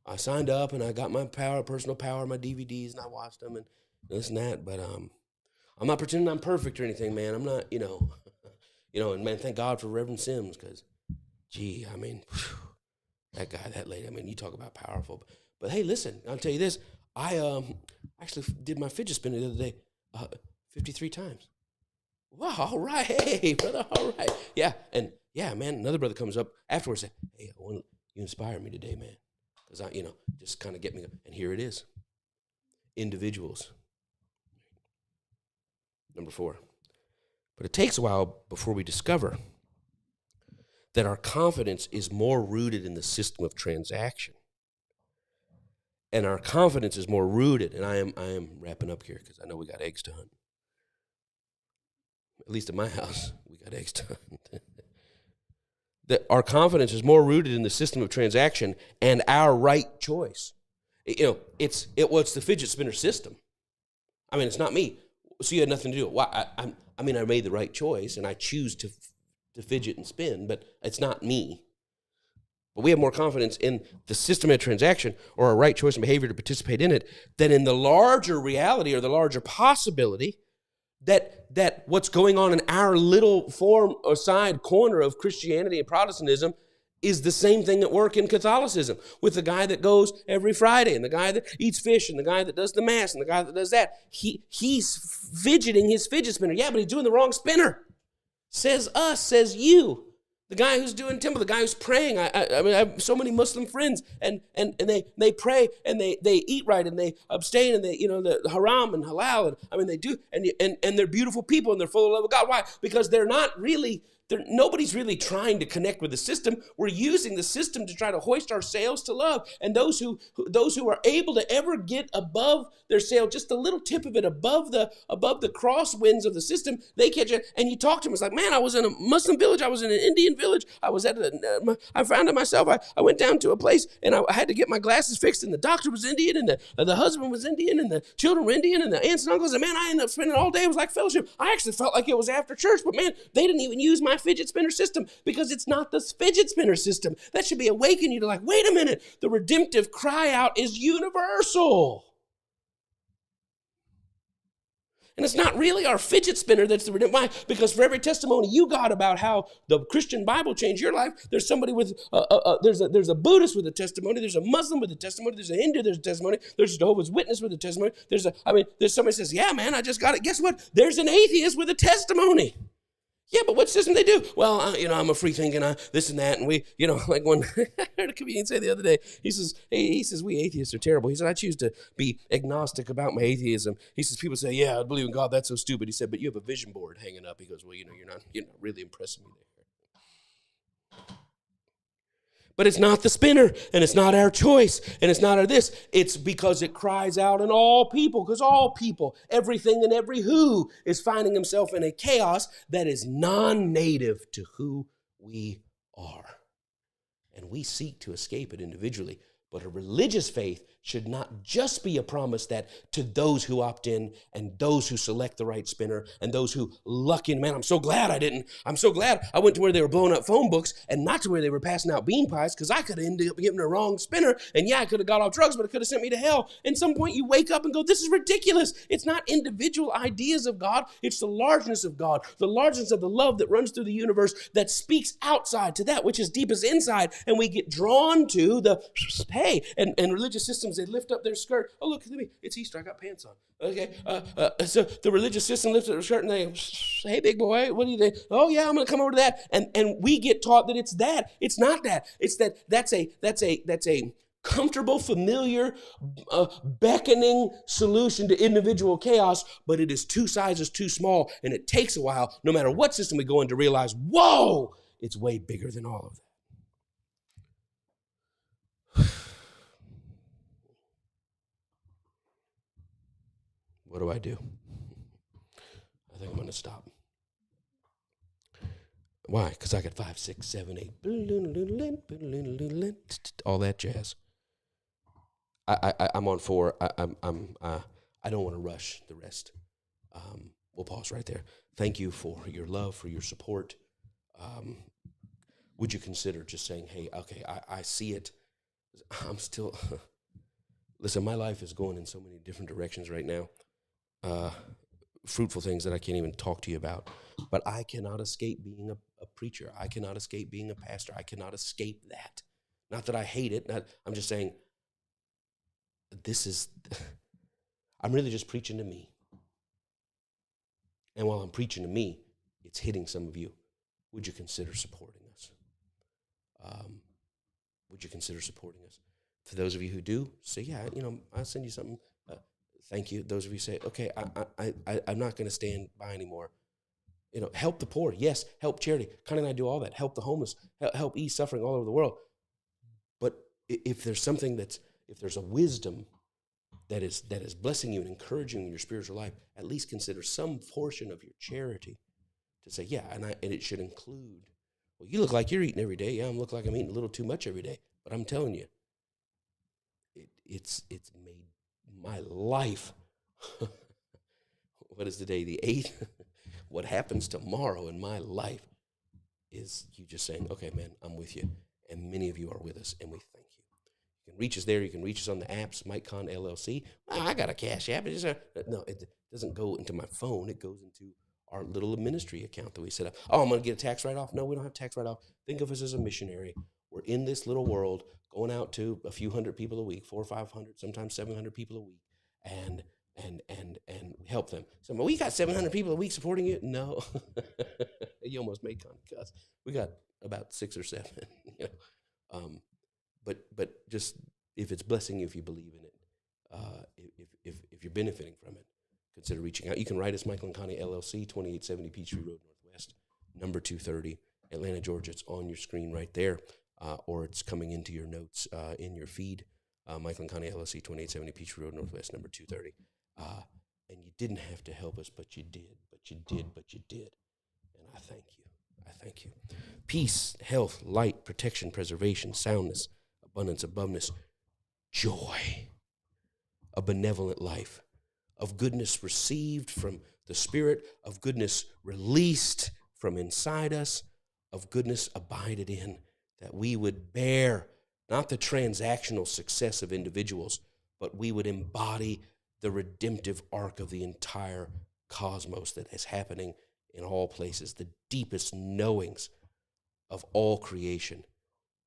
I signed up, and I got my personal power, my DVDs, and I watched them, and this and that. But I'm not pretending I'm perfect or anything, man. I'm not, and man, thank God for Reverend Sims, because, gee, I mean, that guy, that lady, I mean, you talk about powerful. But hey, listen, I'll tell you this. I actually did my fidget spinner the other day 53 times. Wow, all right. Hey, brother, all right. Yeah, and yeah, man, another brother comes up afterwards and said, hey, you inspire me today, man. Because just kind of get me up. And here it is. Individuals. Number 4. But it takes a while before we discover that our confidence is more rooted in the system of transaction. And our confidence is more rooted, and I am wrapping up here because I know we got eggs to hunt. At least at my house, we got eggs to hunt. That our confidence is more rooted in the system of transaction and our right choice. It's the fidget spinner system. I mean, it's not me. So you had nothing to do. Well, I made the right choice, and I choose to fidget and spin, but it's not me. But we have more confidence in the systematic transaction or our right choice and behavior to participate in it than in the larger reality or the larger possibility that what's going on in our little form or side corner of Christianity and Protestantism is the same thing at work in Catholicism, with the guy that goes every Friday and the guy that eats fish and the guy that does the mass and the guy that does that. He's fidgeting his fidget spinner. Yeah, but he's doing the wrong spinner. Says us, says you. The guy who's doing temple, the guy who's praying. I mean, I have so many Muslim friends, and they pray and they eat right and they abstain and they, the haram and halal. And I mean, they do, and they're beautiful people and they're full of love of God. Why? Because they're not really. Nobody's really trying to connect with the system. We're using the system to try to hoist our sails to love. And those who are able to ever get above their sail, just a little tip of it above the crosswinds of the system, they catch it. And you talk to them. It's like, man, I was in a Muslim village. I was in an Indian village. I was I found it myself. I went down to a place and I had to get my glasses fixed. And the doctor was Indian, and the husband was Indian, and the children were Indian, and the aunts and uncles. And man, I ended up spending all day. It was like fellowship. I actually felt like it was after church, but man, they didn't even use my fidget spinner system, because it's not the fidget spinner system. That should be awakening you to, like, wait a minute, the redemptive cry out is universal. And it's not really our fidget spinner that's the redemptive. Why? Because for every testimony you got about how the Christian Bible changed your life, there's somebody with, there's a Buddhist with a testimony, there's a Muslim with a testimony, there's a Hindu, there's a testimony, there's a Jehovah's Witness with a testimony, there's somebody says, yeah, man, I just got it. Guess what? There's an atheist with a testimony. Yeah, but what system they do? Well, I'm a free thinking, this and that, and we, like one I heard a comedian say the other day. He says we atheists are terrible. He said, I choose to be agnostic about my atheism. He says, people say, yeah, I believe in God. That's so stupid. He said, but you have a vision board hanging up. He goes, well, you're not really impressing me there. But it's not the spinner, and it's not our choice, and it's not our this. It's because it cries out in all people, because all people, everything and every who is finding himself in a chaos that is non-native to who we are. And we seek to escape it individually. But a religious faith should not just be a promise that to those who opt in and those who select the right spinner and those who luck in, man, I'm so glad I went to where they were blowing up phone books and not to where they were passing out bean pies, because I could have ended up getting the wrong spinner. And yeah, I could have got off drugs, but it could have sent me to hell. And some point you wake up and go, this is ridiculous. It's not individual ideas of God. It's the largeness of God, the largeness of the love that runs through the universe that speaks outside to that which is deepest inside. And we get drawn to the, hey, and religious systems, they lift up their skirt. Oh, look at me. It's Easter. I got pants on. Okay. So the religious system lifts up their skirt and they, hey, big boy, what do you think? Oh, yeah, I'm going to come over to that. And we get taught that it's that. It's not that. It's that's a comfortable, familiar, beckoning solution to individual chaos, but it is two sizes too small, and it takes a while, no matter what system we go in, to realize, whoa, it's way bigger than all of that. What do I do? I think I'm going to stop. Why? Because I got 5, 6, 7, 8, all that jazz. I'm on 4. I don't want to rush the rest. We'll pause right there. Thank you for your love, for your support. Would you consider just saying, hey, okay, I see it. I'm still, listen, my life is going in so many different directions right now. Fruitful things that I can't even talk to you about. But I cannot escape being a preacher. I cannot escape being a pastor. I cannot escape that. Not that I hate it. I'm just saying, I'm really just preaching to me. And while I'm preaching to me, it's hitting some of you. Would you consider supporting us? Would you consider supporting us? For those of you who do, say, yeah, I'll send you something. Thank you. Those of you say, okay, I'm not going to stand by anymore. Help the poor. Yes, help charity. Connie and I do all that. Help the homeless. Help ease suffering all over the world. But if there's a wisdom that is blessing you and encouraging you in your spiritual life, at least consider some portion of your charity to say, yeah, and it should include, well, you look like you're eating every day. Yeah, I look like I'm eating a little too much every day. But I'm telling you, it's made my life. What is today, the 8th? What happens tomorrow in my life is you just saying, okay, man, I'm with you. and many of you are with us, and we thank you. You can reach us there. You can reach us on the apps, MikeCon LLC. I got a Cash App. No, it doesn't go into my phone. It goes into our little ministry account that we set up. Oh, I'm going to get a tax write-off. No, we don't have tax write-off. Think of us as a missionary. We're in this little world going out to a few hundred people a week, 400 or 500, sometimes 700 people a week, and we help them. So we got 700 people a week supporting you. No, you almost made cuss. We got about 6 or 7. You know, but just if it's blessing you, if you believe in it, if you're benefiting from it, consider reaching out. You can write us, Michael and Connie LLC, 2870 Peachtree Road Northwest, number 230, Atlanta, Georgia. It's on your screen right there, or it's coming into your notes in your feed. Michael and Connie LLC, 2870 Peachtree Road Northwest, number 230. And you didn't have to help us, but you did, but you did, but you did. And I thank you. I thank you. Peace, health, light, protection, preservation, soundness, abundance, aboveness, joy, a benevolent life, of goodness received from the Spirit, of goodness released from inside us, of goodness abided in, that we would bear not the transactional success of individuals, but we would embody the redemptive arc of the entire cosmos that is happening in all places, the deepest knowings of all creation,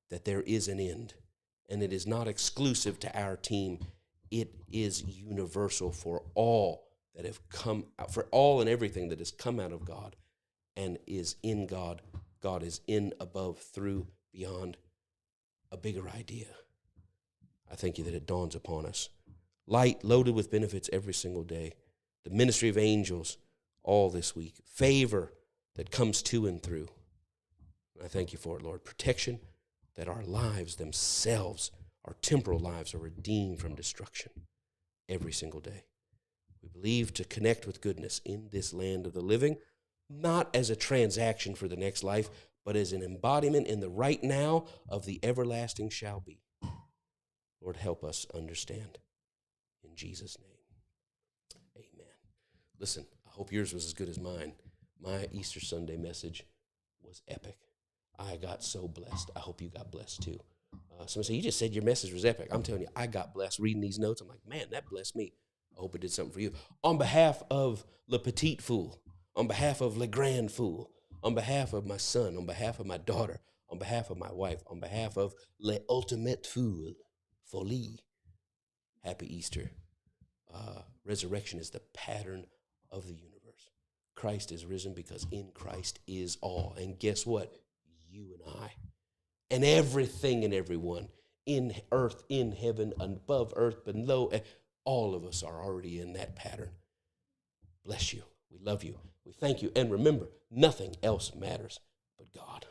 that there is an end. And it is not exclusive to our team. It is universal for all that have come out, for all and everything that has come out of God and is in God. God is in, above, through, beyond, a bigger idea. I thank you that it dawns upon us. Light loaded with benefits every single day. The ministry of angels all this week. Favor that comes to and through. I thank you for it, Lord. Protection, that our lives themselves, our temporal lives, are redeemed from destruction every single day. We believe to connect with goodness in this land of the living, not as a transaction for the next life, but as an embodiment in the right now of the everlasting shall be. Lord, help us understand. In Jesus' name, amen. Listen, I hope yours was as good as mine. My Easter Sunday message was epic. I got so blessed. I hope you got blessed too. Someone said, you just said your message was epic. I'm telling you, I got blessed reading these notes. I'm like, man, that blessed me. I hope it did something for you. On behalf of Le Petit Fool, on behalf of Le Grand Fool, on behalf of my son, on behalf of my daughter, on behalf of my wife, on behalf of Le Ultimate Fool, Folie, happy Easter. Resurrection is the pattern of the universe. Christ is risen because in Christ is all. And guess what? You and I, and everything and everyone in earth, in heaven, above earth, below, all of us are already in that pattern. Bless you. We love you. We thank you. And remember, nothing else matters but God.